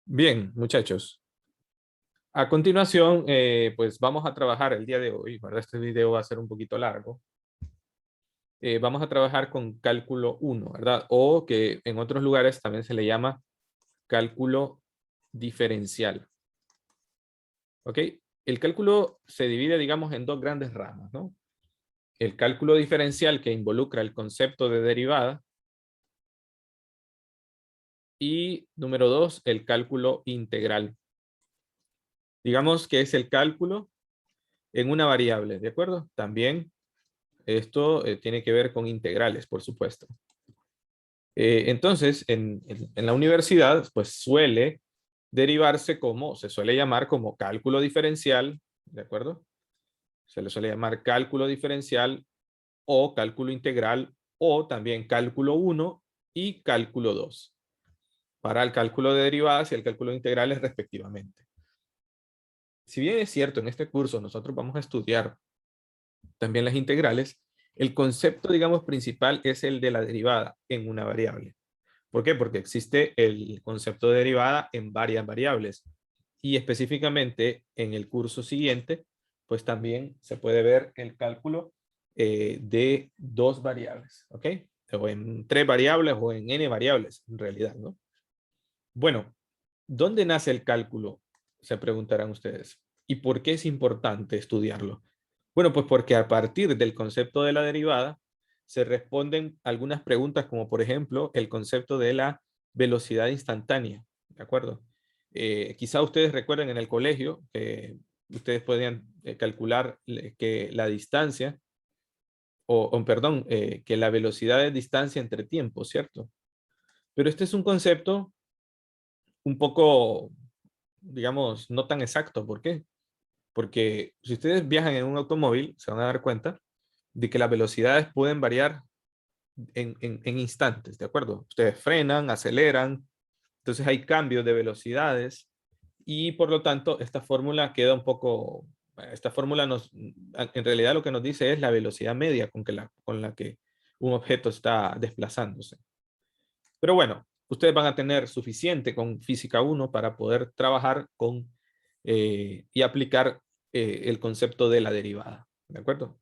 Bien, muchachos. A continuación, pues vamos a trabajar el día de hoy, ¿verdad? Este video va a ser un poquito largo. Vamos a trabajar con cálculo 1, ¿verdad? O que en otros lugares también se le llama cálculo diferencial. ¿Ok? El cálculo se divide, digamos, en dos grandes ramas, ¿no? El cálculo diferencial, que involucra el concepto de derivada. Y número dos, el cálculo integral. Digamos que es el cálculo en una variable, ¿de acuerdo? También esto tiene que ver con integrales, por supuesto. Entonces, en la universidad, pues suele derivarse como, se suele llamar como cálculo diferencial, ¿de acuerdo? Se le suele llamar cálculo diferencial o cálculo integral o también cálculo 1 y cálculo 2 para el cálculo de derivadas y el cálculo de integrales respectivamente. Si bien es cierto, en este curso nosotros vamos a estudiar también las integrales, el concepto, digamos, principal es el de la derivada en una variable. ¿Por qué? Porque existe el concepto de derivada en varias variables. Y específicamente en el curso siguiente, pues también se puede ver el cálculo de dos variables, ¿ok? O en tres variables o en n variables, en realidad, ¿no? Bueno, ¿dónde nace el cálculo? Se preguntarán ustedes. ¿Y por qué es importante estudiarlo? Bueno, pues porque a partir del concepto de la derivada se responden algunas preguntas como por ejemplo el concepto de la velocidad instantánea, ¿de acuerdo? Quizá ustedes recuerden en el colegio que ustedes podían calcular que la distancia, perdón, que la velocidad es distancia entre tiempo, ¿cierto? Pero este es un concepto un poco, digamos, no tan exacto. ¿Por qué? Porque si ustedes viajan en un automóvil, se van a dar cuenta de que las velocidades pueden variar en instantes, ¿de acuerdo? Ustedes frenan, aceleran, entonces hay cambios de velocidades y por lo tanto esta fórmula queda un poco, esta fórmula en realidad lo que nos dice es la velocidad media con la que un objeto está desplazándose. Pero bueno, ustedes van a tener suficiente con Física 1 para poder trabajar con y aplicar el concepto de la derivada, ¿de acuerdo?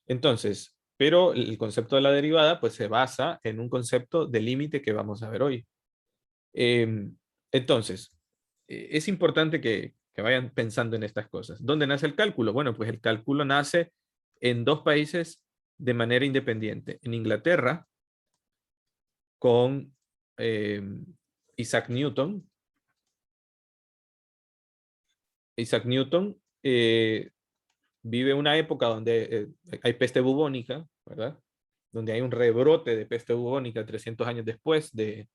Entonces, pero el concepto de la derivada pues se basa en un concepto de límite que vamos a ver hoy. Eh, entonces, es importante que vayan pensando en estas cosas. ¿Dónde nace el cálculo? Bueno, pues el cálculo nace en dos países de manera independiente. En Inglaterra, con eh, Isaac Newton. Isaac Newton vive una época donde hay peste bubónica, ¿verdad? Donde hay un rebrote de peste bubónica 300 años después de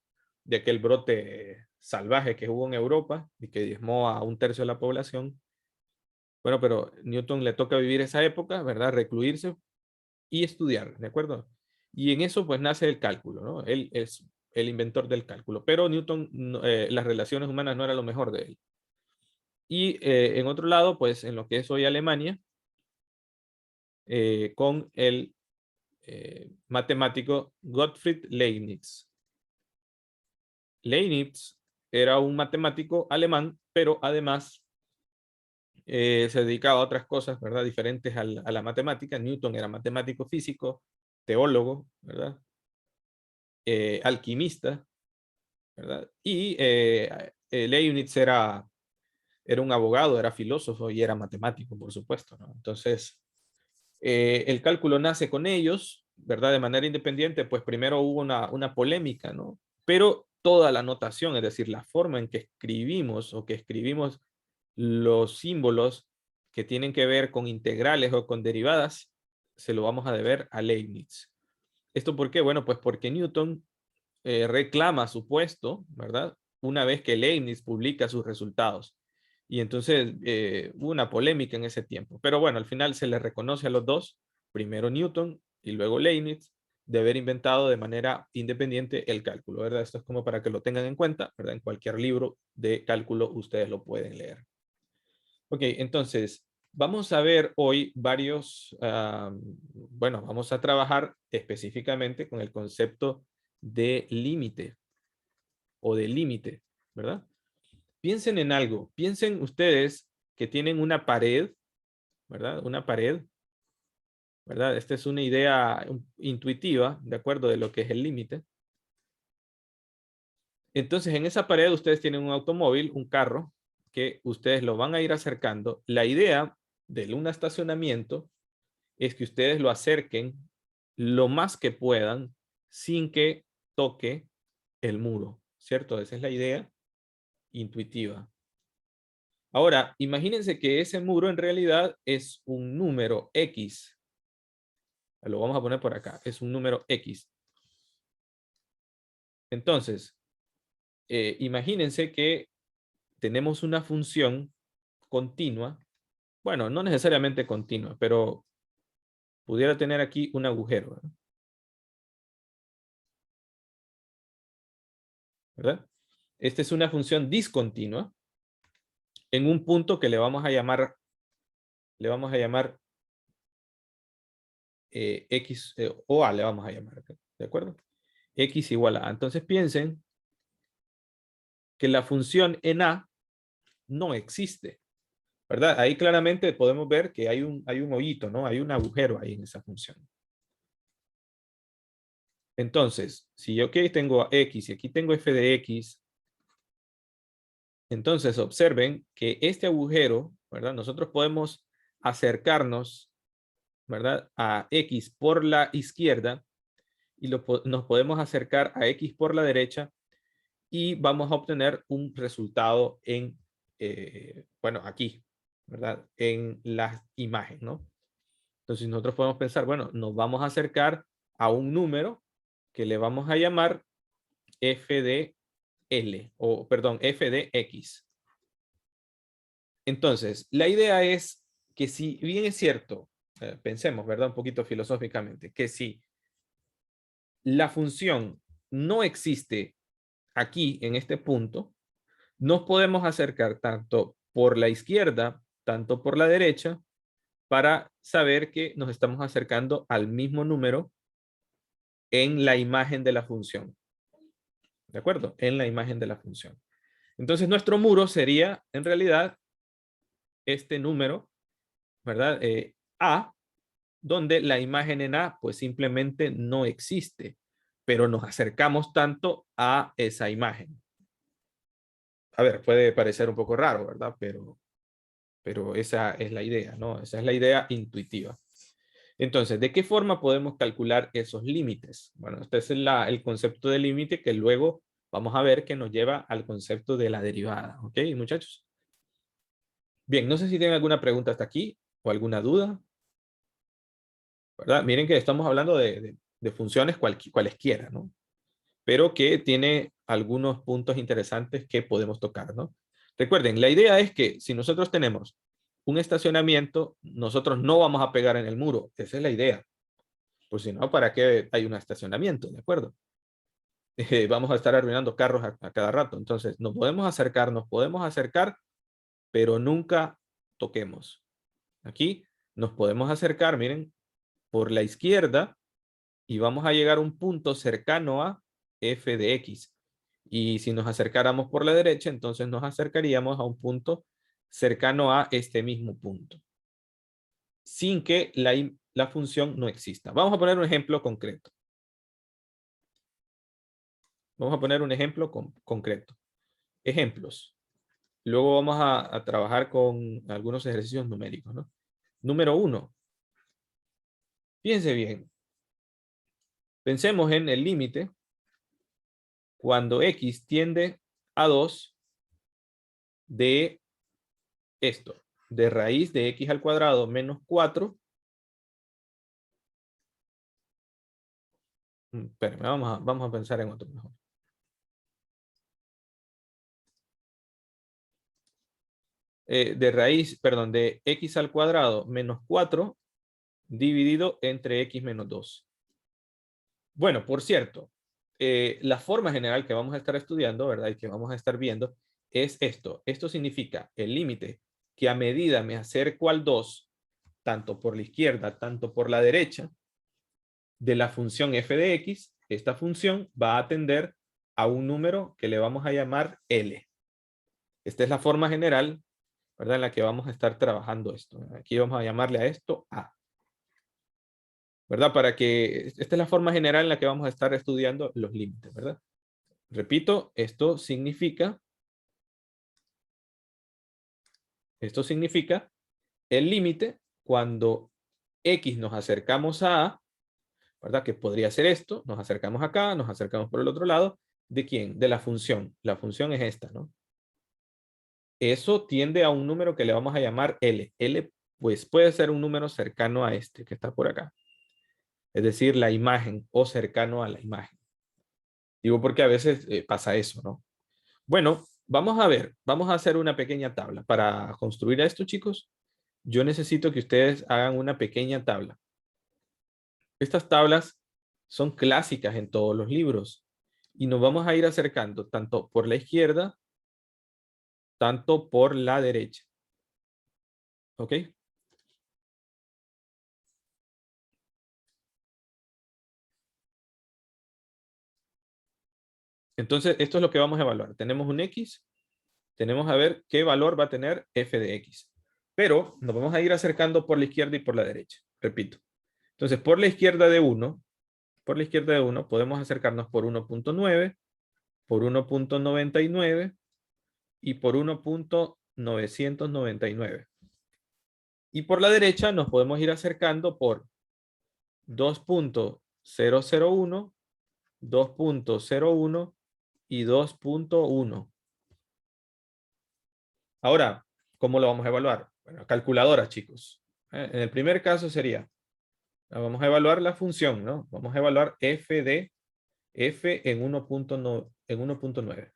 aquel brote salvaje que hubo en Europa y que diezmó a un tercio de la población. Bueno, pero Newton le toca vivir esa época, ¿verdad? Recluirse y estudiar, ¿de acuerdo? Y en eso pues nace el cálculo, ¿no? Él es el inventor del cálculo, pero Newton, las relaciones humanas no era lo mejor de él. Y en otro lado, pues en lo que es hoy Alemania, con el matemático Gottfried Leibniz. Leibniz era un matemático alemán, pero además se dedicaba a otras cosas, ¿verdad? Diferentes a la matemática. Newton era matemático físico, teólogo, ¿verdad? Alquimista, ¿verdad? Y Leibniz era un abogado, era filósofo y era matemático, por supuesto, ¿no? Entonces, el cálculo nace con ellos, ¿verdad? De manera independiente, pues primero hubo una polémica, ¿no? Pero toda la notación, es decir, la forma en que escribimos o que escribimos los símbolos que tienen que ver con integrales o con derivadas, se lo vamos a deber a Leibniz. ¿Esto por qué? Bueno, pues porque Newton reclama su puesto, ¿verdad? Una vez que Leibniz publica sus resultados. Y entonces hubo una polémica en ese tiempo. Pero bueno, al final se le reconoce a los dos, primero Newton y luego Leibniz, de haber inventado de manera independiente el cálculo, ¿verdad? Esto es como para que lo tengan en cuenta, ¿verdad? En cualquier libro de cálculo ustedes lo pueden leer. Ok, entonces, vamos a ver hoy varios, bueno, vamos a trabajar específicamente con el concepto de límite o de límite, ¿verdad? piensen en algo. Piensen ustedes que tienen una pared, ¿verdad? Una pared, ¿verdad? Esta es una idea intuitiva, de acuerdo, de lo que es el límite. Entonces, en esa pared ustedes tienen un automóvil, un carro, que ustedes lo van a ir acercando. La idea de un estacionamiento es que ustedes lo acerquen lo más que puedan sin que toque el muro, ¿cierto? Esa es la idea intuitiva. Ahora, imagínense que ese muro en realidad es un número X. Lo vamos a poner por acá. Es un número X. Entonces, imagínense que tenemos una función continua. Bueno, no necesariamente continua, pero pudiera tener aquí un agujero, ¿verdad? Esta es una función discontinua en un punto que le vamos a llamar X o A, le vamos a llamar, ¿de acuerdo? X igual a. Entonces piensen que la función en A no existe, ¿verdad? Ahí claramente podemos ver que hay un hoyito, ¿no? Hay un agujero ahí en esa función. Entonces, si yo aquí tengo X y aquí tengo f de X, entonces observen que este agujero, ¿verdad? Nosotros podemos acercarnos, ¿verdad? A X por la izquierda y nos podemos acercar a X por la derecha y vamos a obtener un resultado en, bueno, aquí, ¿verdad? En la imagen, ¿no? Entonces nosotros podemos pensar, bueno, nos vamos a acercar a un número que le vamos a llamar f de L, o perdón, f de X. Entonces, la idea es que si bien es cierto, pensemos, ¿verdad? Un poquito filosóficamente, que si la función no existe aquí en este punto, nos podemos acercar tanto por la izquierda, tanto por la derecha, para saber que nos estamos acercando al mismo número en la imagen de la función. ¿De acuerdo? En la imagen de la función. Entonces, nuestro muro sería, en realidad, este número, ¿verdad? A, donde la imagen en A, pues simplemente no existe, pero nos acercamos tanto a esa imagen. A ver, puede parecer un poco raro, ¿verdad? Pero esa es la idea, ¿no? Esa es la idea intuitiva. Entonces, ¿de qué forma podemos calcular esos límites? Bueno, este es el concepto de límite que luego vamos a ver que nos lleva al concepto de la derivada. ¿Ok, muchachos? Bien, no sé si tienen alguna pregunta hasta aquí o alguna duda, ¿verdad? Miren que estamos hablando de funciones cualesquiera, ¿no? Pero que tiene algunos puntos interesantes que podemos tocar, ¿no? Recuerden, la idea es que si nosotros tenemos un estacionamiento, nosotros no vamos a pegar en el muro. Esa es la idea. Pues si no, ¿para qué hay un estacionamiento? ¿De acuerdo? Vamos a estar arruinando carros a cada rato. Entonces, nos podemos acercar, pero nunca toquemos. Aquí nos podemos acercar, miren, por la izquierda y vamos a llegar a un punto cercano a f de x. Y si nos acercáramos por la derecha, entonces nos acercaríamos a un punto cercano a este mismo punto, sin que la función no exista. Vamos a poner un ejemplo concreto. Vamos a poner un ejemplo concreto. Ejemplos. Luego vamos a trabajar con algunos ejercicios numéricos, ¿no? Número 1. Fíjense bien. Pensemos en el límite cuando x tiende a 2 de esto, de raíz de x al cuadrado menos 4. Espérenme, vamos a pensar en otro mejor. De raíz, perdón, de x al cuadrado menos 4 dividido entre x menos 2. Bueno, por cierto, la forma general que vamos a estar estudiando, ¿verdad? Y que vamos a estar viendo es esto. Esto significa el límite que a medida me acerco al 2, tanto por la izquierda, tanto por la derecha, de la función f de x, esta función va a tender a un número que le vamos a llamar L. Esta es la forma general, ¿verdad? En la que vamos a estar trabajando esto. Aquí vamos a llamarle a esto A. ¿Verdad? Para que, esta es la forma general en la que vamos a estar estudiando los límites, ¿verdad? Repito, esto significa el límite cuando X nos acercamos a, ¿verdad? Que podría ser esto, nos acercamos acá, nos acercamos por el otro lado. ¿De quién? De la función. La función es esta, ¿no? Eso tiende a un número que le vamos a llamar L. L, pues puede ser un número cercano a este que está por acá. Es decir, la imagen o cercano a la imagen. Digo porque a veces pasa eso, ¿no? Bueno, vamos a ver, vamos a hacer una pequeña tabla. Para construir esto, chicos, yo necesito que ustedes hagan una pequeña tabla. Estas tablas son clásicas en todos los libros y nos vamos a ir acercando tanto por la izquierda, tanto por la derecha. ¿Ok? Entonces, esto es lo que vamos a evaluar. Tenemos un X, tenemos a ver qué valor va a tener f de X. Pero nos vamos a ir acercando por la izquierda y por la derecha. Repito. Entonces, por la izquierda de 1, podemos acercarnos por 1.9, por 1.99 y por 1.999. Y por la derecha nos podemos ir acercando por 2.001, 2.01 y 2.1. Ahora, ¿cómo lo vamos a evaluar? Bueno, calculadora, chicos. En el primer caso sería, vamos a evaluar la función, ¿no? Vamos a evaluar f de f en 1.9.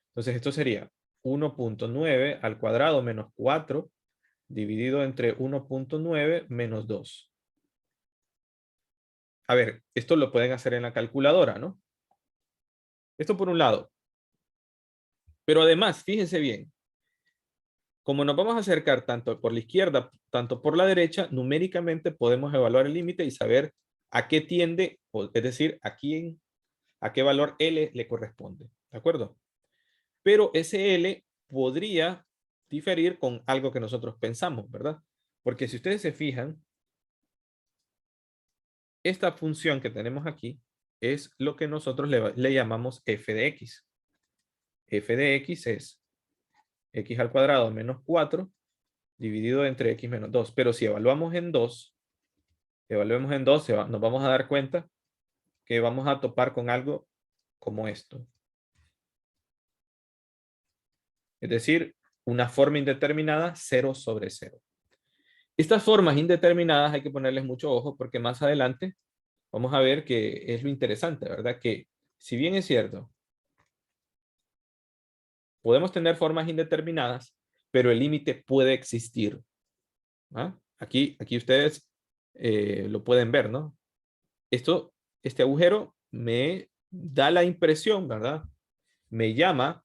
Entonces esto sería 1.9 al cuadrado menos 4 dividido entre 1.9 menos 2. A ver, esto lo pueden hacer en la calculadora, ¿no? Esto por un lado. Pero además, fíjense bien, como nos vamos a acercar tanto por la izquierda, tanto por la derecha, numéricamente podemos evaluar el límite y saber a qué tiende, es decir, a qué valor L le corresponde. ¿De acuerdo? Pero ese L podría diferir con algo que nosotros pensamos, ¿verdad? Porque si ustedes se fijan, esta función que tenemos aquí es lo que nosotros le llamamos f de x. F de x es x al cuadrado menos 4 dividido entre x menos 2. Pero si evaluamos en 2, nos vamos a dar cuenta que vamos a topar con algo como esto. Es decir, una forma indeterminada 0 sobre 0. Estas formas indeterminadas hay que ponerles mucho ojo porque más adelante vamos a ver que es lo interesante, ¿verdad? Que si bien es cierto, podemos tener formas indeterminadas, pero el límite puede existir. ¿Ah? Aquí ustedes lo pueden ver, ¿no? Este agujero me da la impresión, ¿verdad? Me llama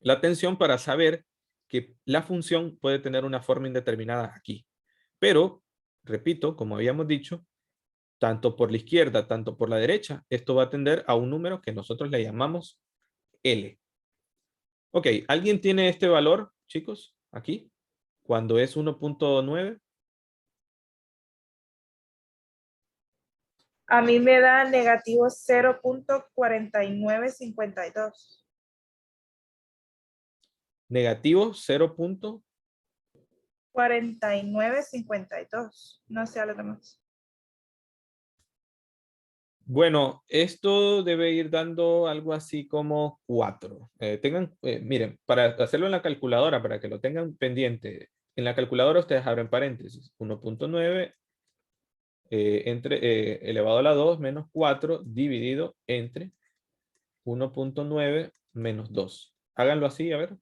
la atención para saber que la función puede tener una forma indeterminada aquí. Pero, repito, como habíamos dicho, tanto por la izquierda, tanto por la derecha, esto va a tender a un número que nosotros le llamamos L. Ok, ¿alguien tiene este valor, chicos? Aquí, cuando es 1.9. A mí me da negativo 0.4952. Negativo 0. 4952. No sé a lo demás. Bueno, esto debe ir dando algo así como 4. Miren, para hacerlo en la calculadora, para que lo tengan pendiente, en la calculadora ustedes abren paréntesis, 1.9 elevado a la 2 menos 4 dividido entre 1.9 menos 2. Háganlo así, a ver.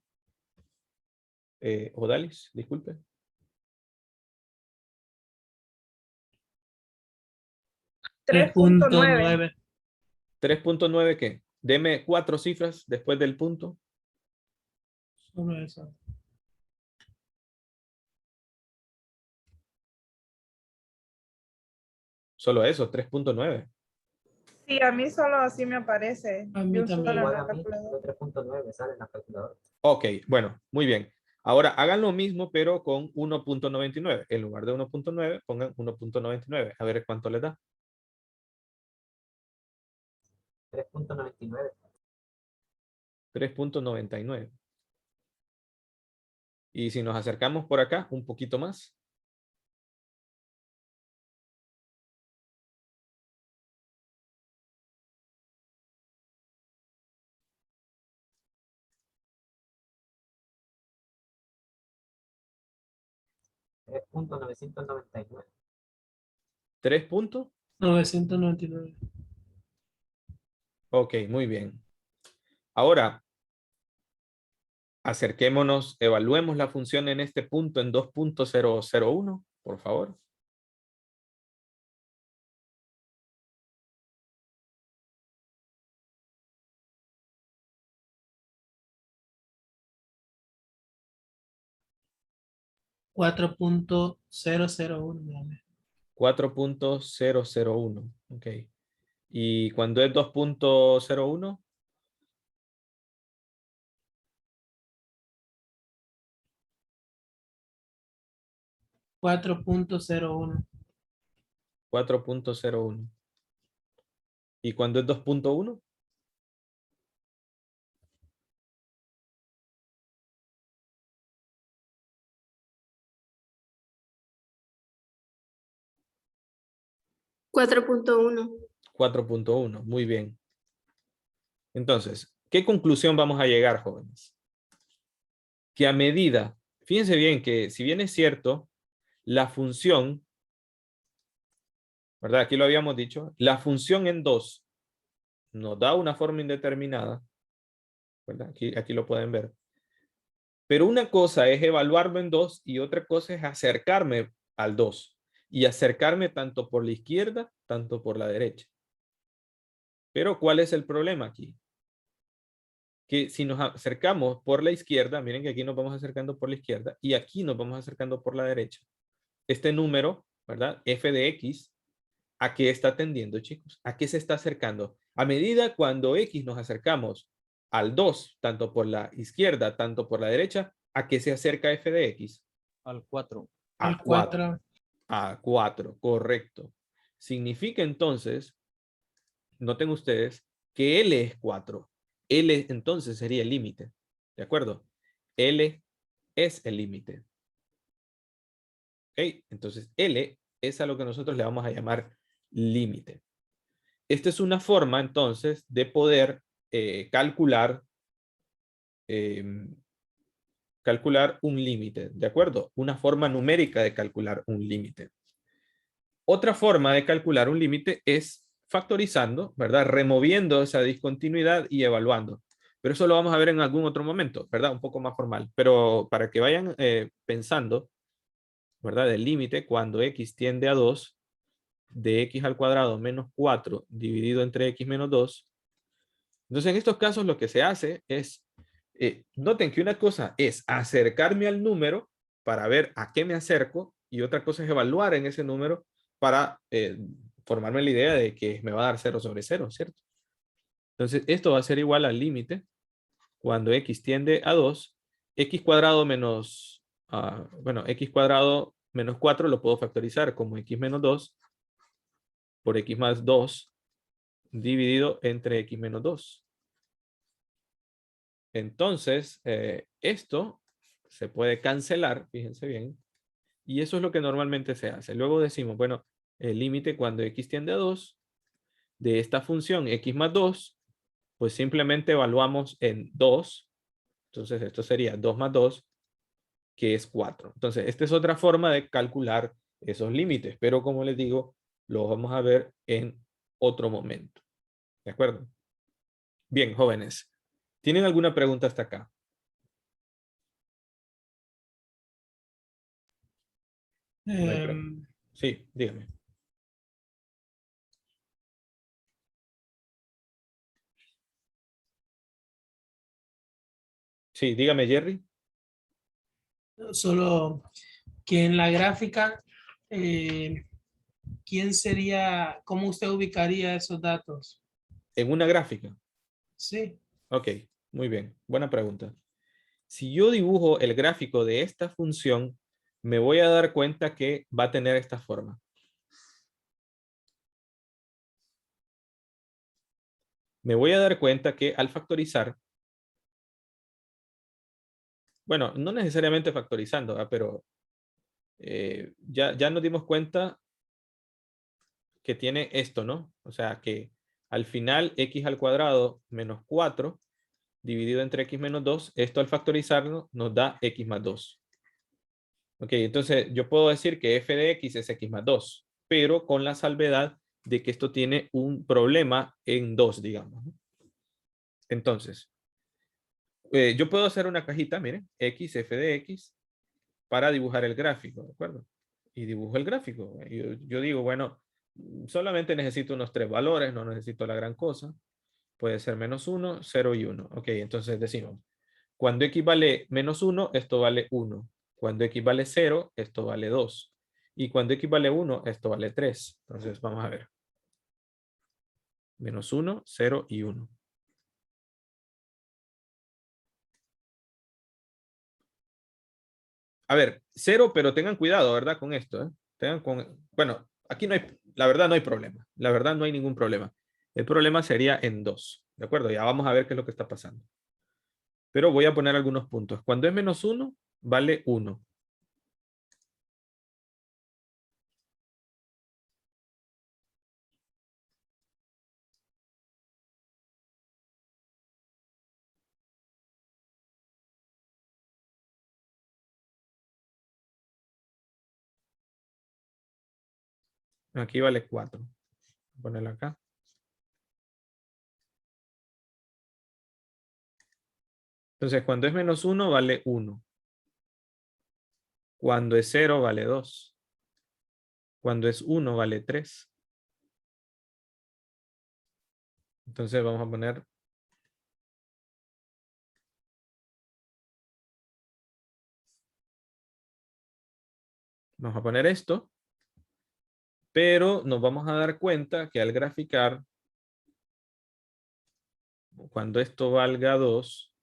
Odalis, disculpe. 3.9. 3.9, ¿qué? Deme 4 cifras después del punto. Solo eso. Solo eso, 3.9. Sí, a mí solo así me aparece. A mí Yo también. solo en Igual la a mí, calculadora. 3.9 me sale en la calculadora. Ok, bueno, muy bien. Ahora hagan lo mismo, pero con 1.99. En lugar de 1.9, pongan 1.99. A ver cuánto les da. 3.99. 3.99. Y si nos acercamos por acá un poquito más. $3.999. 3 puntos. 999. Ok, muy bien. Ahora, acerquémonos, evaluemos la función en este punto en 2.001, por favor. $4.001. 4.001. Ok. ¿Y cuando es 2.01? 4.01. 4.01. ¿Y cuando es 2.1? 4.1. 4.1. Muy bien. Entonces, ¿qué conclusión vamos a llegar, jóvenes? Que a medida, fíjense bien que si bien es cierto, la función, ¿verdad? Aquí lo habíamos dicho, la función en 2 nos da una forma indeterminada, ¿verdad? Aquí lo pueden ver. Pero una cosa es evaluarlo en 2 y otra cosa es acercarme al 2. Y acercarme tanto por la izquierda, tanto por la derecha. Pero ¿cuál es el problema aquí? Que si nos acercamos por la izquierda, miren que aquí nos vamos acercando por la izquierda y aquí nos vamos acercando por la derecha. Este número, ¿verdad? F de X, ¿a qué está tendiendo, chicos? ¿A qué se está acercando? A medida cuando X nos acercamos al 2, tanto por la izquierda, tanto por la derecha, ¿a qué se acerca F de X? Al 4. A Al 4. 4. A 4, correcto. Significa entonces, noten ustedes, que L es 4. L entonces sería el límite. ¿De acuerdo? L es el límite. ¿Ok? Entonces L es a lo que nosotros le vamos a llamar límite. Esta es una forma entonces de poder calcular un límite. ¿De acuerdo? Una forma numérica de calcular un límite. Otra forma de calcular un límite es factorizando, ¿verdad? Removiendo esa discontinuidad y evaluando. Pero eso lo vamos a ver en algún otro momento, ¿verdad? Un poco más formal. Pero para que vayan pensando, ¿verdad? El límite cuando x tiende a 2 de x al cuadrado menos 4 dividido entre x menos 2. Entonces en estos casos lo que se hace es, noten que una cosa es acercarme al número para ver a qué me acerco y otra cosa es evaluar en ese número para formarme la idea de que me va a dar 0 sobre 0, ¿cierto? Entonces, esto va a ser igual al límite cuando x tiende a 2, x cuadrado menos, bueno, x cuadrado menos 4 lo puedo factorizar como x menos 2 por x más 2 dividido entre x menos 2. Entonces, esto se puede cancelar, fíjense bien, y eso es lo que normalmente se hace. Luego decimos, bueno, el límite cuando x tiende a 2 de esta función x más 2, pues simplemente evaluamos en 2. Entonces esto sería 2 más 2, que es 4. Entonces esta es otra forma de calcular esos límites, pero como les digo, lo vamos a ver en otro momento. ¿De acuerdo? Bien, jóvenes. ¿Tienen alguna pregunta hasta acá? No hay pregunta. Sí, dígame. Sí, dígame, Jerry. Solo que en la gráfica, ¿quién sería, cómo usted ubicaría esos datos? En una gráfica. Sí. Ok, muy bien. Buena pregunta. Si yo dibujo el gráfico de esta función, me voy a dar cuenta que va a tener esta forma. Me voy a dar cuenta que al factorizar, bueno, no necesariamente factorizando, pero ya nos dimos cuenta que tiene esto, ¿no? O sea que al final x al cuadrado menos 4 dividido entre x menos 2, esto al factorizarlo nos da x más 2. Ok, entonces yo puedo decir que f de x es x más 2, pero con la salvedad de que esto tiene un problema en 2, digamos. Entonces, yo puedo hacer una cajita, miren, x, f de x, para dibujar el gráfico, ¿de acuerdo? Y dibujo el gráfico. Yo digo, bueno, solamente necesito unos 3 valores, no necesito la gran cosa. Puede ser menos 1, 0 y 1. Ok, entonces decimos, cuando x vale menos 1, esto vale 1. Cuando x vale 0, esto vale 2. Y cuando x vale 1, esto vale 3. Entonces vamos a ver. Menos 1, 0 y 1. A ver, 0, pero tengan cuidado, ¿verdad? Con esto, ¿eh? Bueno, aquí no hay, la verdad no hay problema. La verdad no hay ningún problema. El problema sería en 2. ¿De acuerdo? Ya vamos a ver qué es lo que está pasando. Pero voy a poner algunos puntos. Cuando es menos 1, vale 1. Aquí vale 4. Voy a ponerlo acá. Entonces, cuando es menos 1, vale 1. Cuando es 0, vale 2. Cuando es 1, vale 3. Entonces, vamos a poner... Vamos a poner esto. Pero nos vamos a dar cuenta que al graficar, cuando esto valga 2,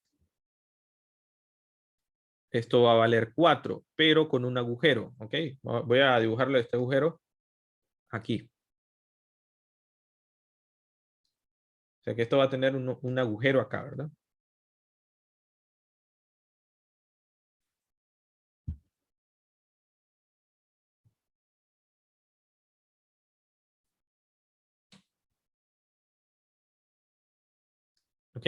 esto va a valer 4, pero con un agujero, ¿ok? Voy a dibujarle este agujero aquí. O sea que esto va a tener un agujero acá, ¿verdad? ¿Ok?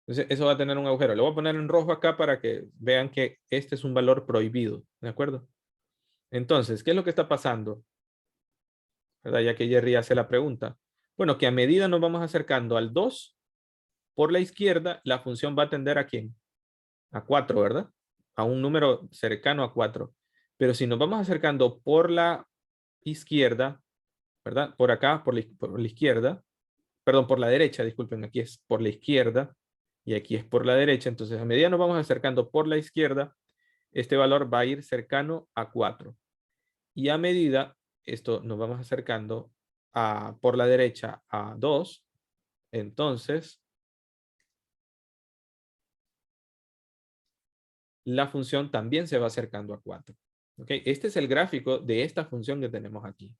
Entonces eso va a tener un agujero. Lo voy a poner en rojo acá para que vean que este es un valor prohibido, ¿de acuerdo? Entonces, ¿qué es lo que está pasando? ¿Verdad? Ya que Jerry hace la pregunta. Bueno, que a medida nos vamos acercando al 2, por la izquierda, la función va a tender ¿a quién? A 4, ¿verdad? A un número cercano a 4. Pero si nos vamos acercando por la izquierda, ¿verdad? Por acá, por la izquierda, perdón, por la derecha, disculpen, aquí es por la izquierda y aquí es por la derecha. Entonces, a medida nos vamos acercando por la izquierda, este valor va a ir cercano a 4. Y a medida esto nos vamos acercando por la derecha a 2, entonces la función también se va acercando a 4. ¿Okay? Este es el gráfico de esta función que tenemos aquí,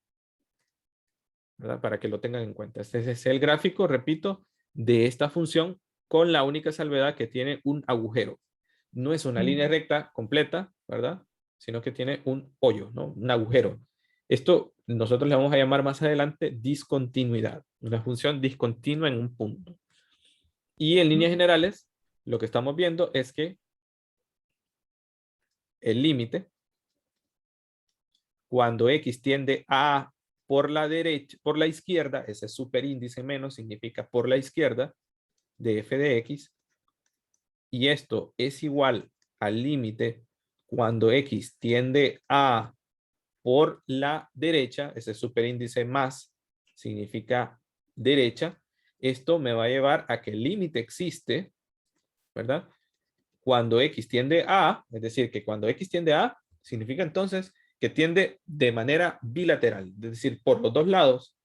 ¿verdad? Para que lo tengan en cuenta. Este es el gráfico, repito, de esta función con la única salvedad que tiene un agujero. No es una línea recta completa, ¿verdad? Sino que tiene un hoyo, ¿no? Un agujero. Esto nosotros le vamos a llamar más adelante discontinuidad. Una función discontinua en un punto. Y en líneas generales, lo que estamos viendo es que el límite, cuando x tiende a por la derecha, por la izquierda, ese superíndice menos significa por la izquierda de f de x, y esto es igual al límite cuando x tiende a por la derecha, ese superíndice más significa derecha, esto me va a llevar a que el límite existe, ¿verdad? Cuando x tiende a, es decir, que cuando x tiende a, significa entonces que tiende de manera bilateral, es decir, por los dos lados,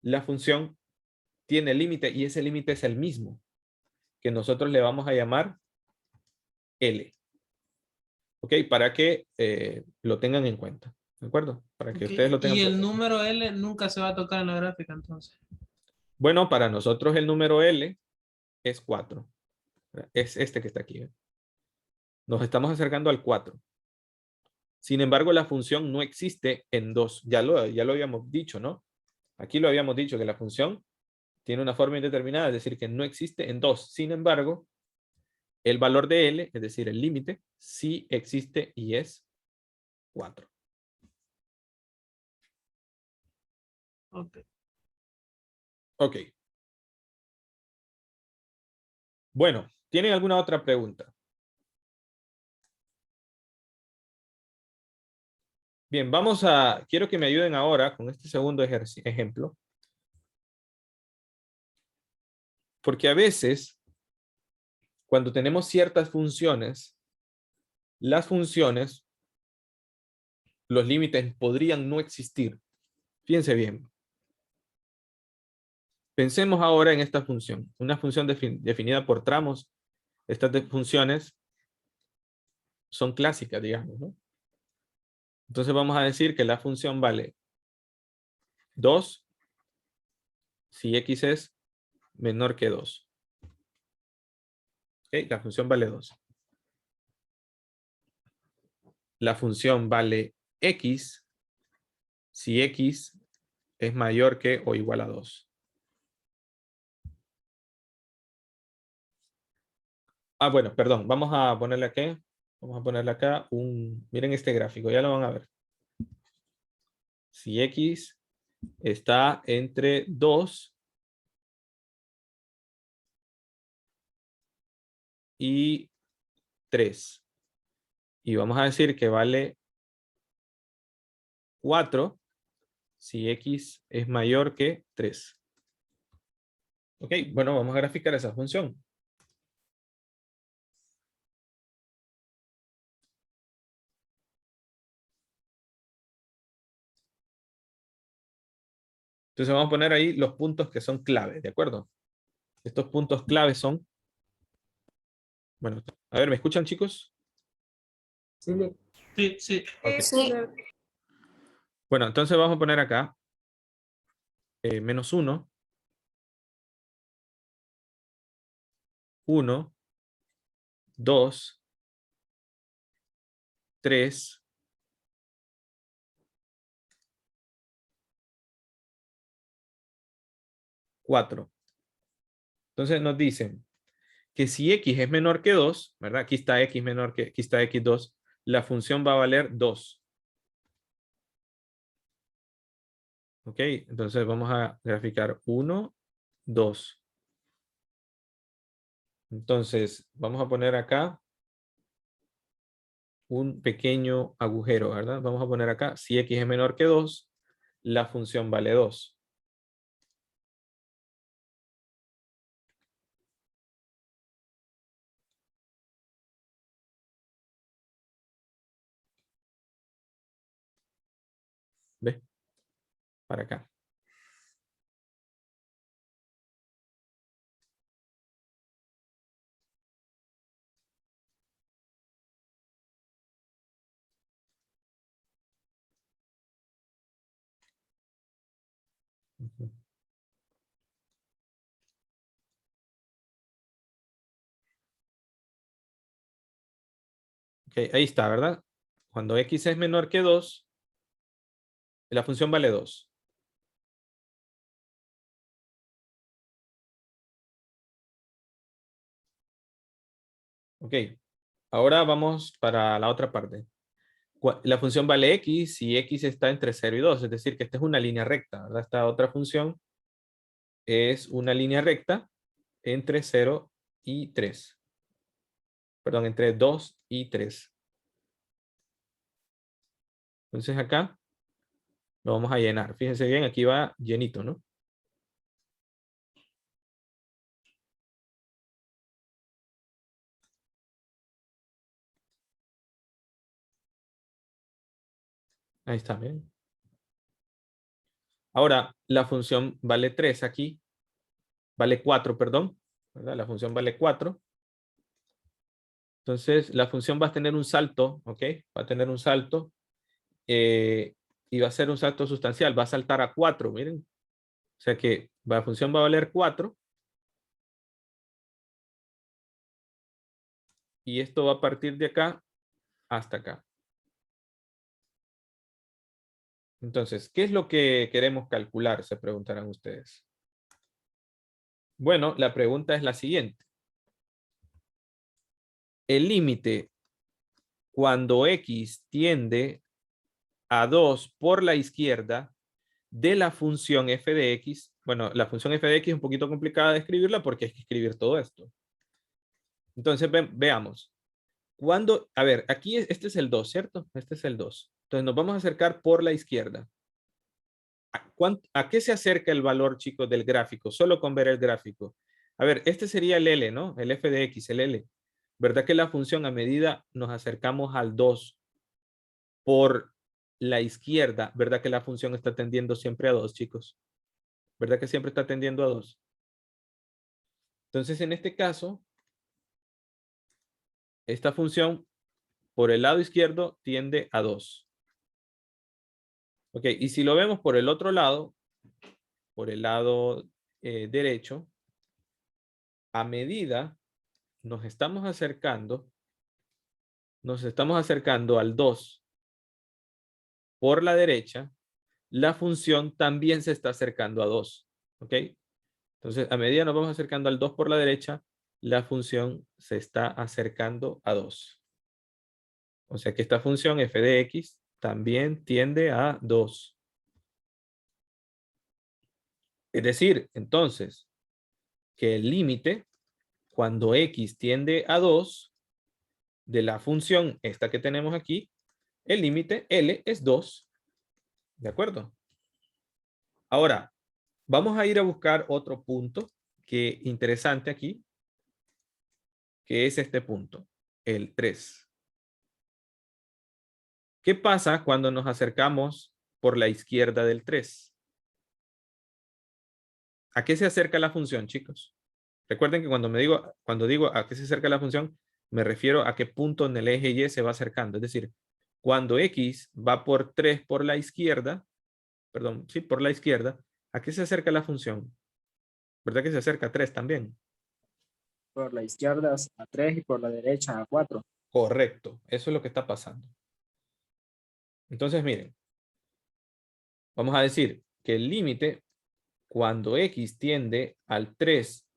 la función tiene límite y ese límite es el mismo que nosotros le vamos a llamar L. ¿Ok? Para que lo tengan en cuenta. ¿De acuerdo? Para que Ok, ustedes lo tengan y el presente. número L nunca se va a tocar en la gráfica entonces. Bueno, para nosotros el número L es 4. Es este que está aquí. ¿Eh? Nos estamos acercando al 4. Sin embargo, la función no existe en 2. Ya lo habíamos dicho, ¿no? Aquí lo habíamos dicho que la función tiene una forma indeterminada, es decir, que no existe en 2. Sin embargo, el valor de L, es decir, el límite, sí existe y es 4. Ok. Ok. Bueno, ¿tienen alguna otra pregunta? Bien, quiero que me ayuden ahora con este segundo ejemplo. Porque a veces, cuando tenemos ciertas funciones, las funciones, los límites podrían no existir. Fíjense bien. Pensemos ahora en esta función. Una función definida por tramos. Estas funciones son clásicas, digamos, ¿no? Entonces vamos a decir que la función vale 2 si x es menor que 2. ¿Okay? La función vale 2. La función vale x si x es mayor que o igual a 2. Ah, bueno, perdón. Vamos a ponerle aquí. Vamos a ponerle acá miren este gráfico, ya lo van a ver. Si x está entre 2 y 3. Y vamos a decir que vale 4 si x es mayor que 3. Ok, bueno, vamos a graficar esa función. Entonces vamos a poner ahí los puntos que son clave, ¿de acuerdo? Estos puntos clave son... Bueno, a ver, ¿me escuchan, chicos? Sí, Sí, sí. ok. Sí. Bueno, entonces vamos a poner acá menos 1, 1, 2, 3, 4. Entonces nos dicen que si x es menor que 2, ¿verdad? Aquí está aquí está x2, la función va a valer 2. Ok, entonces vamos a graficar 1, 2. Entonces vamos a poner acá un pequeño agujero, ¿verdad? Vamos a poner acá, si x es menor que 2, la función vale 2. ¿Ves? Para acá. Ujú. Ok, ahí está, ¿verdad? Cuando x es menor que 2, la función vale 2. Ok, ahora vamos para la otra parte. La función vale x si x está entre 0 y 2, es decir, que esta es una línea recta, ¿verdad? Esta otra función es una línea recta entre 0 y 3. Perdón, entre 2 y 3. Entonces acá lo vamos a llenar. Fíjense bien, aquí va llenito, ¿no? Ahí está, bien. Ahora, la función vale 3 aquí. vale 4, perdón, ¿verdad? La función vale 4. Entonces, la función va a tener un salto, ¿ok? Va a tener un salto y va a ser un salto sustancial. Va a saltar a 4, miren. O sea que la función va a valer 4. Y esto va a partir de acá hasta acá. Entonces, ¿qué es lo que queremos calcular? Se preguntarán ustedes. Bueno, la pregunta es la siguiente. El límite cuando x tiende a 2 por la izquierda de la función f de x. Bueno, la función f de x es un poquito complicada de escribirla porque hay que escribir todo esto. Entonces, veamos. Cuando, a ver, aquí este es el 2, ¿cierto? Este es el 2. Entonces nos vamos a acercar por la izquierda. ¿A qué se acerca el valor, chicos, del gráfico? Solo con ver el gráfico. A ver, este sería el L, ¿no? El f de x, el L. ¿Verdad que la función a medida nos acercamos al 2 por la izquierda, verdad que la función está tendiendo siempre a 2, chicos? ¿Verdad que siempre está tendiendo a 2? Entonces, en este caso, esta función por el lado izquierdo tiende a 2. Ok, y si lo vemos por el otro lado, por el lado derecho, a medida nos estamos acercando al 2 por la derecha, la función también se está acercando a 2. ¿Ok? Entonces, a medida nos vamos acercando al 2 por la derecha, la función se está acercando a 2. O sea que esta función f de x también tiende a 2. Es decir, entonces, que el límite, cuando x tiende a 2, de la función esta que tenemos aquí, el límite L es 2. ¿De acuerdo? Ahora, vamos a ir a buscar otro punto que interesante aquí, que es este punto, el 3. ¿Qué pasa cuando nos acercamos por la izquierda del 3? ¿A qué se acerca la función, chicos? Recuerden que cuando digo a qué se acerca la función, me refiero a qué punto en el eje Y se va acercando. Es decir, cuando X va por 3 por la izquierda, perdón, sí, por la izquierda, ¿a qué se acerca la función? ¿Verdad que se acerca a 3 también? Por la izquierda a 3 y por la derecha a 4. Correcto, eso es lo que está pasando. Entonces, miren, vamos a decir que el límite cuando X tiende al 3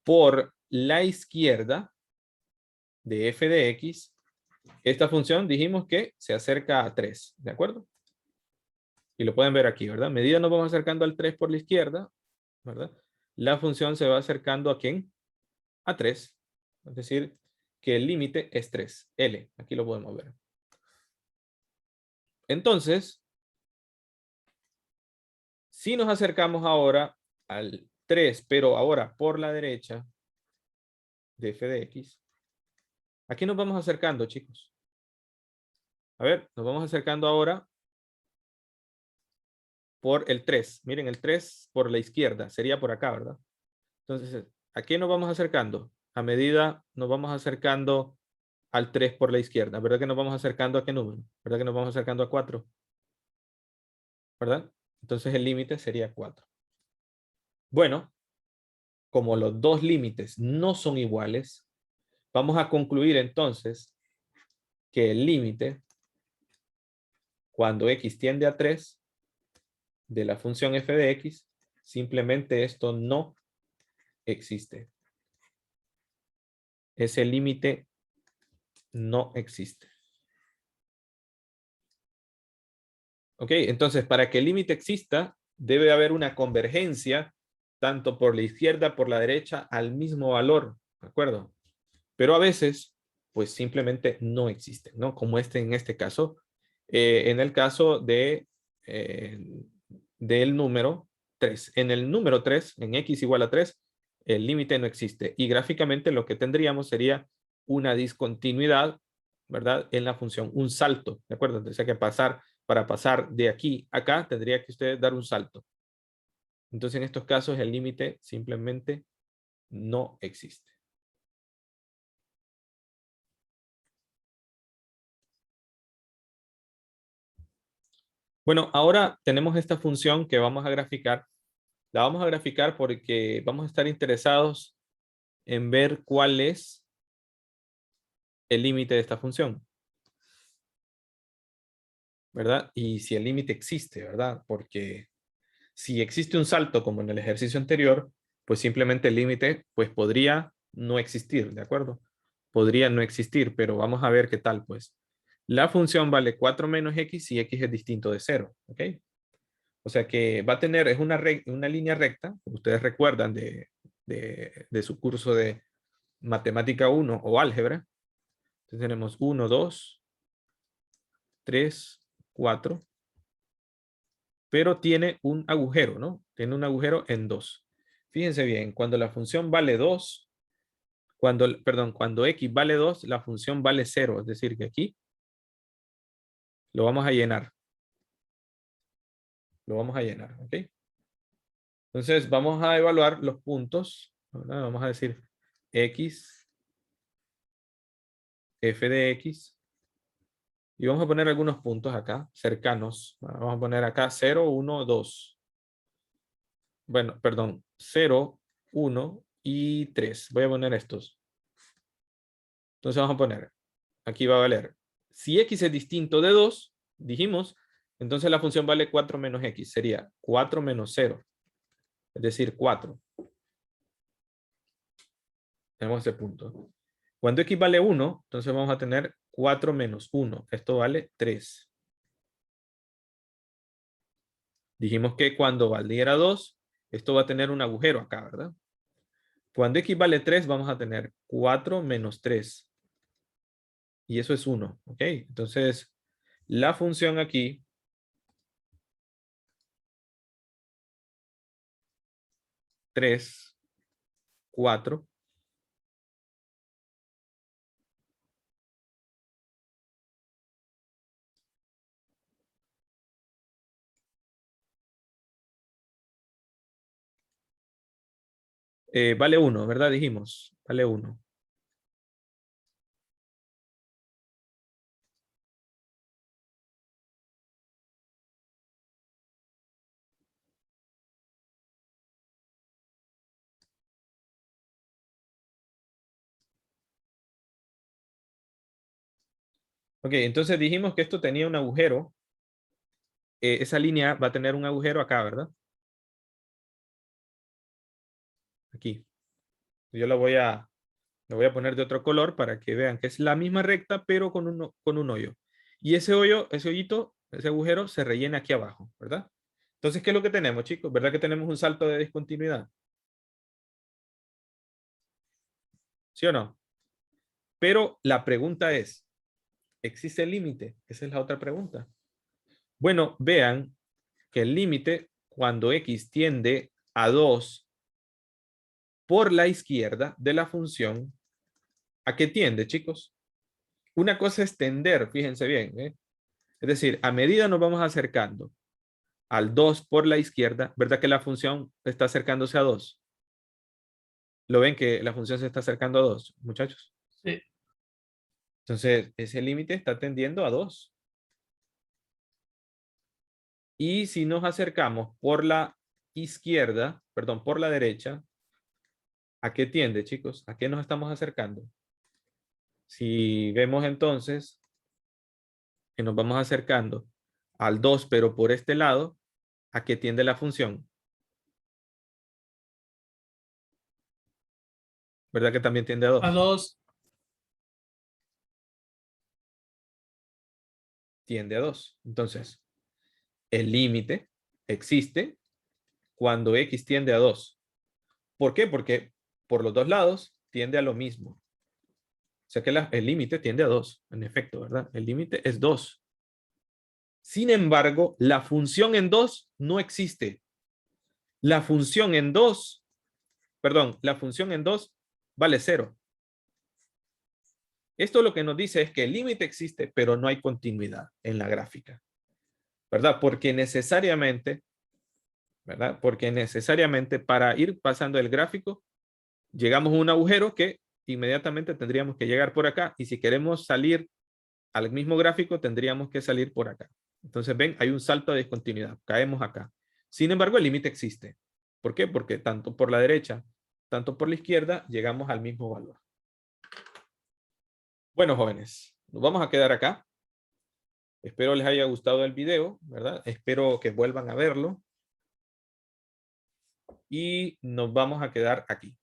por la izquierda de f de x, esta función dijimos que se acerca a 3, ¿de acuerdo? Y lo pueden ver aquí, ¿verdad? A medida nos vamos acercando al 3 por la izquierda, ¿verdad? La función se va acercando ¿a quién? A 3. Es decir, que el límite es 3, L. Aquí lo podemos ver. Entonces, si nos acercamos ahora al 3, pero ahora por la derecha de f de x, ¿a qué nos vamos acercando, chicos? A ver, nos vamos acercando ahora por el 3. Miren, el 3 por la izquierda. Sería por acá, ¿verdad? Entonces, ¿a qué nos vamos acercando? A medida nos vamos acercando al 3 por la izquierda. ¿Verdad que nos vamos acercando a qué número? ¿Verdad que nos vamos acercando a 4? ¿Verdad? Entonces el límite sería 4. Bueno, como los dos límites no son iguales, vamos a concluir entonces que el límite cuando x tiende a 3 de la función f de x, simplemente esto no existe. Ese límite no existe. Ok, entonces para que el límite exista, debe haber una convergencia tanto por la izquierda, por la derecha, al mismo valor, ¿de acuerdo? Pero a veces, pues simplemente no existe, ¿no? Como en este caso, en el caso del número 3. En el número 3, en x igual a 3, el límite no existe. Y gráficamente lo que tendríamos sería una discontinuidad, ¿verdad? En la función, un salto, ¿de acuerdo? Entonces hay que pasar, para pasar de aquí a acá, tendría que usted dar un salto. Entonces, en estos casos, el límite simplemente no existe. Bueno, ahora tenemos esta función que vamos a graficar. La vamos a graficar porque vamos a estar interesados en ver cuál es el límite de esta función, ¿verdad? Y si el límite existe, ¿verdad? Porque si existe un salto como en el ejercicio anterior, pues simplemente el límite pues podría no existir, ¿de acuerdo? Podría no existir, pero vamos a ver qué tal, pues. La función vale 4 menos x si x es distinto de 0, ¿ok? O sea que va a tener, es una línea recta, como ustedes recuerdan de su curso de matemática 1 o álgebra. Entonces tenemos 1, 2, 3, 4. Pero tiene un agujero, ¿no? Tiene un agujero en 2. Fíjense bien, cuando la función vale 2, cuando x vale 2, la función vale 0. Es decir, que aquí lo vamos a llenar. Lo vamos a llenar, ¿ok? Entonces vamos a evaluar los puntos, ¿verdad? Vamos a decir x, f de x. Y vamos a poner algunos puntos acá, cercanos. Vamos a poner acá 0, 1, 2. Bueno, perdón, 0, 1 y 3. Voy a poner estos. Entonces vamos a poner, aquí va a valer, si x es distinto de 2, dijimos, entonces la función vale 4 menos x. Sería 4 menos 0. Es decir, 4. Tenemos ese punto. Cuando x vale 1, entonces vamos a tener 4 menos 1. Esto vale 3. Dijimos que cuando valiera 2, esto va a tener un agujero acá, ¿verdad? Cuando x vale 3, vamos a tener 4 menos 3. Y eso es 1, ¿ok? Entonces, la función aquí tres, 4. Vale 1, ¿verdad? Dijimos, vale 1. Ok, entonces dijimos que esto tenía un agujero. Esa línea va a tener un agujero acá, ¿verdad? Aquí. Yo lo voy a poner de otro color para que vean que es la misma recta, pero con un hoyo. Y ese hoyo, ese hoyito, ese agujero se rellena aquí abajo, ¿verdad? Entonces, ¿qué es lo que tenemos, chicos? ¿Verdad que tenemos un salto de discontinuidad? ¿Sí o no? Pero la pregunta es, ¿existe el límite? Esa es la otra pregunta. Bueno, vean que el límite cuando x tiende a 2 por la izquierda de la función, ¿a qué tiende, chicos? Una cosa es tender, fíjense bien, ¿eh? Es decir, a medida nos vamos acercando al 2 por la izquierda, ¿verdad que la función está acercándose a 2? ¿Lo ven que la función se está acercando a 2, muchachos? Sí. Entonces, ese límite está tendiendo a 2. Y si nos acercamos por la izquierda, perdón, por la derecha, ¿a qué tiende, chicos? ¿A qué nos estamos acercando? Si vemos entonces que nos vamos acercando al 2, pero por este lado, ¿a qué tiende la función? ¿Verdad que también tiende a A 2? 2. Tiende a 2. Entonces, el límite existe cuando x tiende a 2. ¿Por qué? Porque por los dos lados tiende a lo mismo. O sea que el límite tiende a 2, en efecto, ¿verdad? El límite es 2. Sin embargo, la función en 2 no existe. La función en 2, perdón, la función en 2 vale 0. Esto lo que nos dice es que el límite existe, pero no hay continuidad en la gráfica, ¿verdad? Porque necesariamente ¿verdad? Porque necesariamente para ir pasando el gráfico, llegamos a un agujero que inmediatamente tendríamos que llegar por acá. Y si queremos salir al mismo gráfico, tendríamos que salir por acá. Entonces, ven, hay un salto de discontinuidad. Caemos acá. Sin embargo, el límite existe. ¿Por qué? Porque tanto por la derecha, tanto por la izquierda, llegamos al mismo valor. Bueno, jóvenes, nos vamos a quedar acá. Espero les haya gustado el video, ¿verdad? Espero que vuelvan a verlo. Y nos vamos a quedar aquí.